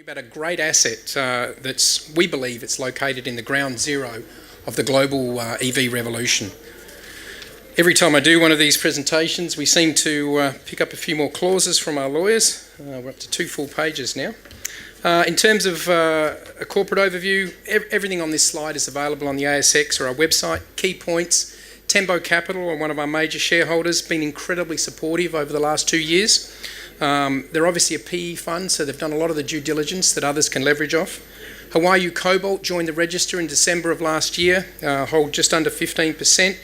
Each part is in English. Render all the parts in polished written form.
About a great asset we believe it's located in the ground zero of the global EV revolution. Every time I do one of these presentations, we seem to pick up a few more clauses from our lawyers. We're up to 2 full pages now. In terms of a corporate overview, everything on this slide is available on the ASX or our website. Key points: Tembo Capital, or one of our major shareholders, been incredibly supportive over the last 2 years. They're obviously a PE fund, so they've done a lot of the due diligence that others can leverage off. Hawaii Cobalt joined the register in December of last year, hold just under 15%.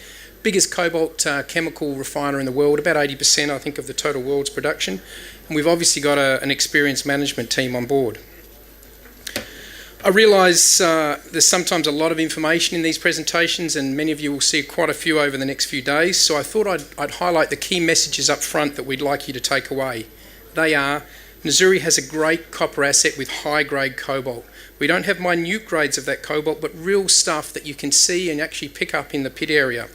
Biggest cobalt chemical refiner in the world, about 80% I think of the total world's production. And we've obviously got an experienced management team on board. I realise there's sometimes a lot of information in these presentations, and many of you will see quite a few over the next few days, so I thought I'd highlight the key messages up front that we'd like you to take away. They are: Nzuri has a great copper asset with high-grade cobalt. We don't have minute grades of that cobalt, but real stuff that you can see and actually pick up in the pit area.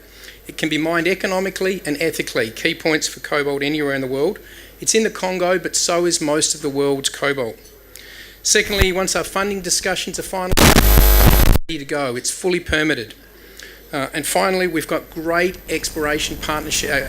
It can be mined economically and ethically, key points for cobalt anywhere in the world. It's in the Congo, but so is most of the world's cobalt. Secondly, once our funding discussions are finalised, ready to go. It's fully permitted. And finally, we've got great exploration partnership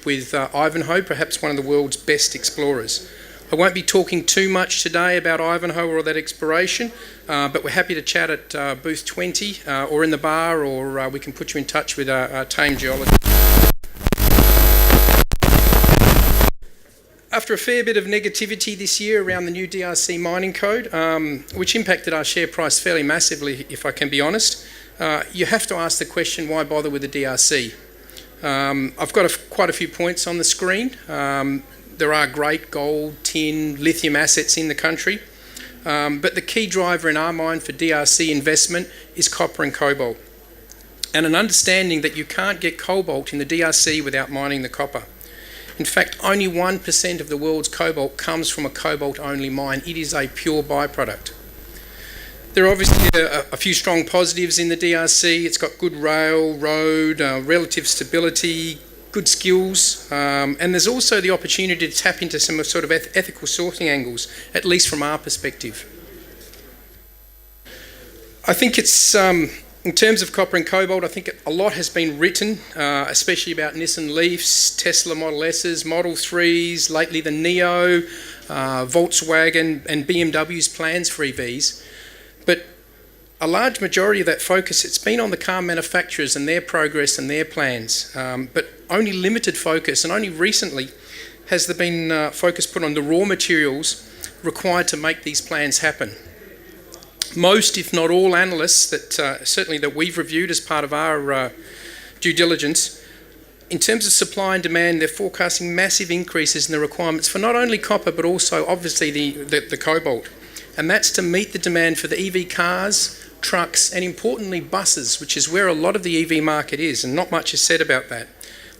with Ivanhoe, perhaps one of the world's best explorers. I won't be talking too much today about Ivanhoe or that exploration, but we're happy to chat at booth 20 or in the bar, or we can put you in touch with our tame geologist. After a fair bit of negativity this year around the new DRC mining code, which impacted our share price fairly massively, if I can be honest, you have to ask the question, why bother with the DRC? I've got quite a few points on the screen. There are great gold, tin, lithium assets in the country, but the key driver in our mind for DRC investment is copper and cobalt, and an understanding that you can't get cobalt in the DRC without mining the copper. In fact, only 1% of the world's cobalt comes from a cobalt-only mine. It is a pure byproduct. There are obviously a few strong positives in the DRC. It's got good rail, road, relative stability, good skills, and there's also the opportunity to tap into some sort of ethical sourcing angles, at least from our perspective. I think it's, in terms of copper and cobalt, I think a lot has been written, especially about Nissan Leafs, Tesla Model S's, Model 3s, lately the Neo, Volkswagen and BMW's plans for EVs. But a large majority of that focus, it's been on the car manufacturers and their progress and their plans, but only limited focus, and only recently has there been focus put on the raw materials required to make these plans happen. Most, if not all, analysts that certainly that we've reviewed as part of our due diligence, in terms of supply and demand, they're forecasting massive increases in the requirements for not only copper but also obviously the cobalt, and that's to meet the demand for the EV cars, trucks, and importantly buses, which is where a lot of the EV market is, and not much is said about that.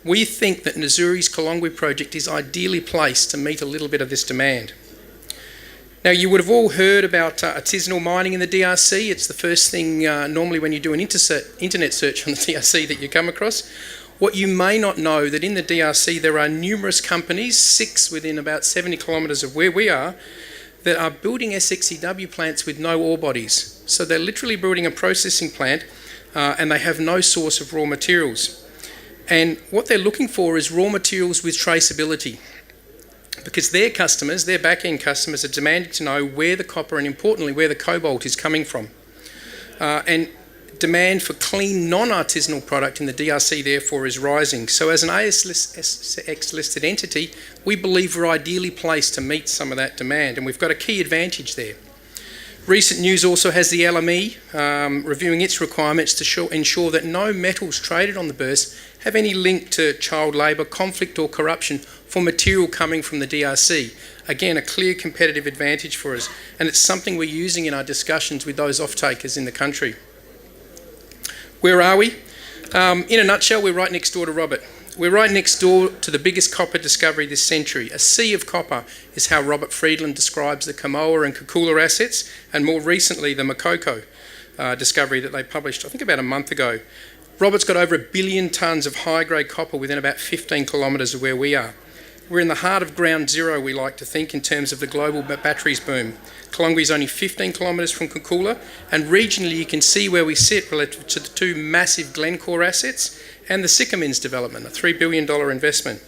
We think that Nzuri's Kalongwe project is ideally placed to meet a little bit of this demand. Now, you would have all heard about artisanal mining in the DRC. It's the first thing normally when you do an internet search on the DRC that you come across. What you may not know, that in the DRC there are numerous companies, 6 within about 70 kilometres of where we are, that are building SXEW plants with no ore bodies. So they're literally building a processing plant and they have no source of raw materials. And what they're looking for is raw materials with traceability, because their customers, their back-end customers, are demanding to know where the copper and importantly where the cobalt is coming from. And demand for clean non-artisanal product in the DRC therefore is rising. So as an ASX listed entity, we believe we're ideally placed to meet some of that demand, and we've got a key advantage there. Recent news also has the LME reviewing its requirements to ensure that no metals traded on the Bourse have any link to child labour, conflict or corruption for material coming from the DRC. Again, a clear competitive advantage for us, and it's something we're using in our discussions with those off-takers in the country. Where are we? In a nutshell, we're right next door to Robert. We're right next door to the biggest copper discovery this century. A sea of copper is how Robert Friedland describes the Kamoa and Kakula assets, and more recently the Makoko discovery that they published, I think about a month ago. Robert's got over 1 billion tonnes of high-grade copper within about 15 kilometres of where we are. We're in the heart of ground zero, we like to think, in terms of the global batteries boom. Kulongwe is only 15 kilometres from Cooloola, and regionally you can see where we sit relative to the two massive Glencore assets and the Sycamines development, a $3 billion investment.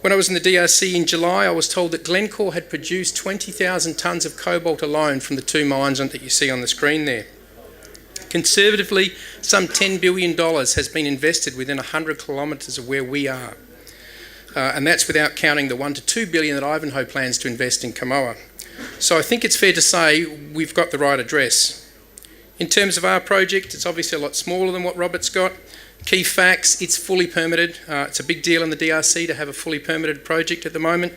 When I was in the DRC in July, I was told that Glencore had produced 20,000 tonnes of cobalt alone from the two mines that you see on the screen there. Conservatively, some $10 billion has been invested within 100 kilometres of where we are. And that's without counting the $1 to $2 billion that Ivanhoe plans to invest in Kamoa. So I think it's fair to say we've got the right address. In terms of our project, it's obviously a lot smaller than what Robert's got. Key facts, it's fully permitted. It's a big deal in the DRC to have a fully permitted project at the moment.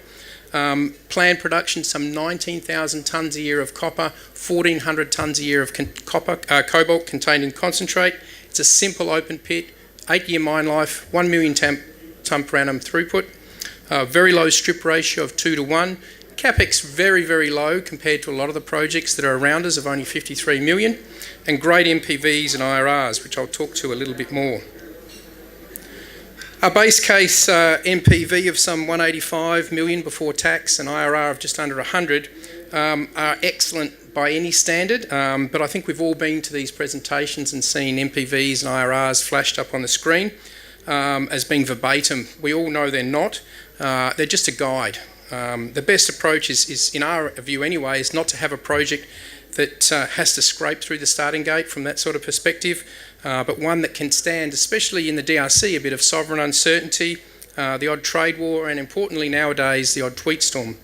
Planned production, some 19,000 tonnes a year of copper, 1,400 tonnes a year of cobalt contained in concentrate. It's a simple open pit, 8-year mine life, 1 million tonne per annum throughput. Very low strip ratio of 2 to 1. CapEx very, very low compared to a lot of the projects that are around us of only 53 million. And great MPVs and IRRs, which I'll talk to a little bit more. Our base case MPV of some 185 million before tax and IRR of just under 100 are excellent by any standard, but I think we've all been to these presentations and seen MPVs and IRRs flashed up on the screen as being verbatim. We all know they're not. They're just a guide. The best approach is, in our view anyway, is not to have a project that has to scrape through the starting gate from that sort of perspective, but one that can stand, especially in the DRC, a bit of sovereign uncertainty, the odd trade war, and importantly nowadays, the odd tweet storm.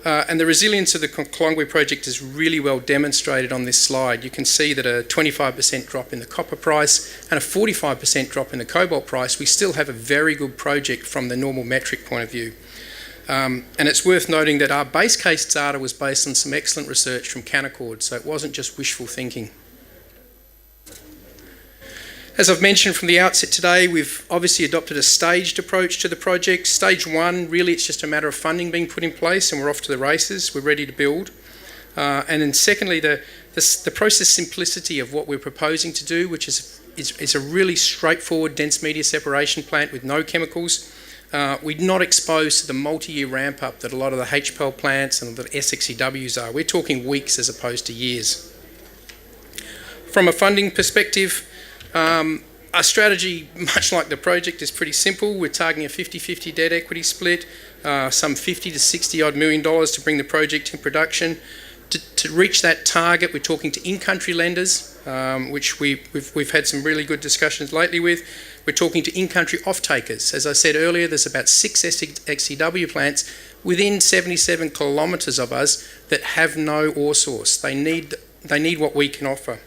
And the resilience of the Kulongwe project is really well demonstrated on this slide. You can see that a 25% drop in the copper price and a 45% drop in the cobalt price, we still have a very good project from the normal metric point of view. And it's worth noting that our base case data was based on some excellent research from Canaccord, so it wasn't just wishful thinking. As I've mentioned from the outset today, we've obviously adopted a staged approach to the project. Stage 1, really it's just a matter of funding being put in place and we're off to the races, we're ready to build. And then secondly, the process simplicity of what we're proposing to do, which is a really straightforward dense media separation plant with no chemicals. We're not exposed to the multi-year ramp up that a lot of the HPEL plants and the SXEWs are. We're talking weeks as opposed to years. From a funding perspective, our strategy, much like the project, is pretty simple. We're targeting a 50-50 debt equity split, some 50 to 60 odd million dollars to bring the project in production. To reach that target, we're talking to in-country lenders, which we've had some really good discussions lately with. We're talking to in-country off-takers. As I said earlier, there's about 6 XEW plants within 77 kilometres of us that have no ore source. They need what we can offer.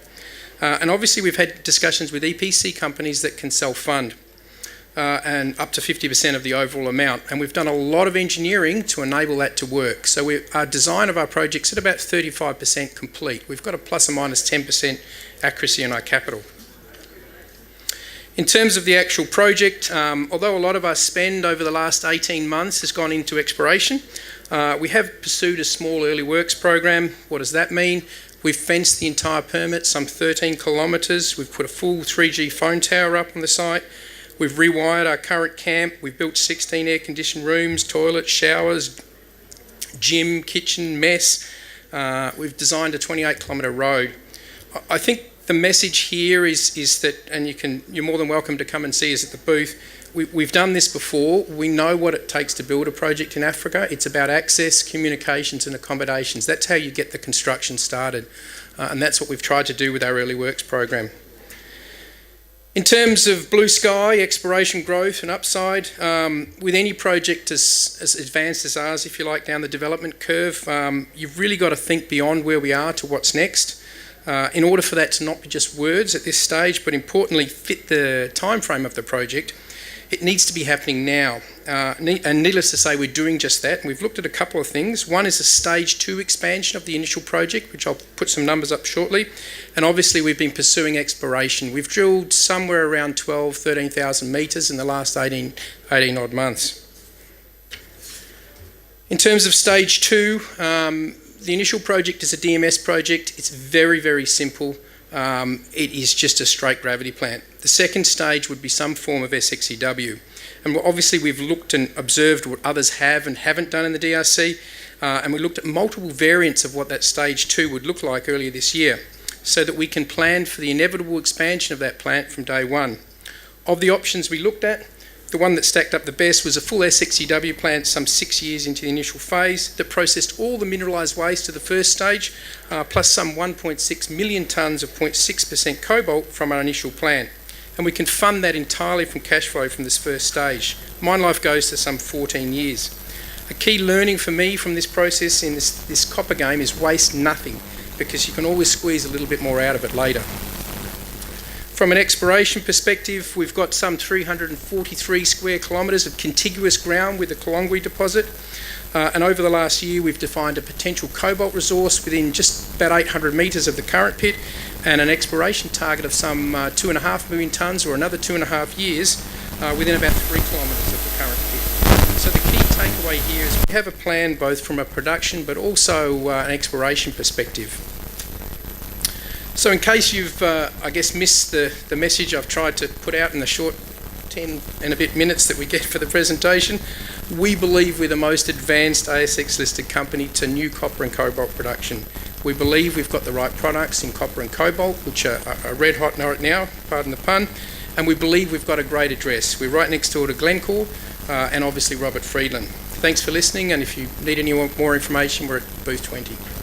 And obviously we've had discussions with EPC companies that can self-fund and up to 50% of the overall amount. And we've done a lot of engineering to enable that to work. So our design of our project's at about 35% complete. We've got a plus or minus 10% accuracy in our capital. In terms of the actual project, although a lot of our spend over the last 18 months has gone into exploration, we have pursued a small early works program. What does that mean? We've fenced the entire permit, some 13 kilometres. We've put a full 3G phone tower up on the site. We've rewired our current camp. We've built 16 air-conditioned rooms, toilets, showers, gym, kitchen, mess. We've designed a 28-kilometre road. I think the message here is that, and you're more than welcome to come and see us at the booth. We've done this before. We know what it takes to build a project in Africa. It's about access, communications and accommodations. That's how you get the construction started. And that's what we've tried to do with our early works program. In terms of blue sky, exploration, growth and upside, with any project as advanced as ours, if you like, down the development curve, you've really got to think beyond where we are to what's next. In order for that to not be just words at this stage, but importantly fit the time frame of the project, it needs to be happening now. And needless to say, we're doing just that. And we've looked at a couple of things. One is a stage 2 expansion of the initial project, which I'll put some numbers up shortly. And obviously we've been pursuing exploration. We've drilled somewhere around 13,000 metres in the last 18 odd months. In terms of stage 2, the initial project is a DMS project. It's very, very simple. it is just a straight gravity plant. The second stage would be some form of SXEW. And obviously we've looked and observed what others have and haven't done in the DRC, and we looked at multiple variants of what that stage 2 would look like earlier this year, so that we can plan for the inevitable expansion of that plant from day one. Of the options we looked at, the one that stacked up the best was a full SXEW plant some 6 years into the initial phase that processed all the mineralised waste of the first stage, plus some 1.6 million tonnes of 0.6% cobalt from our initial plant. And we can fund that entirely from cash flow from this first stage. Mine life goes to some 14 years. A key learning for me from this process in this copper game is waste nothing, because you can always squeeze a little bit more out of it later. From an exploration perspective, we've got some 343 square kilometres of contiguous ground with the Kalongwe deposit, and over the last year we've defined a potential cobalt resource within just about 800 metres of the current pit, and an exploration target of some 2.5 million tonnes, or another 2.5 years, within about 3 kilometres of the current pit. So the key takeaway here is we have a plan both from a production but also an exploration perspective. So in case you've, I guess, missed the message I've tried to put out in the short 10 and a bit minutes that we get for the presentation, we believe we're the most advanced ASX listed company to new copper and cobalt production. We believe we've got the right products in copper and cobalt, which are red hot right now, pardon the pun, and we believe we've got a great address. We're right next door to Glencore and obviously Robert Friedland. Thanks for listening, and if you need any more information, we're at booth 20.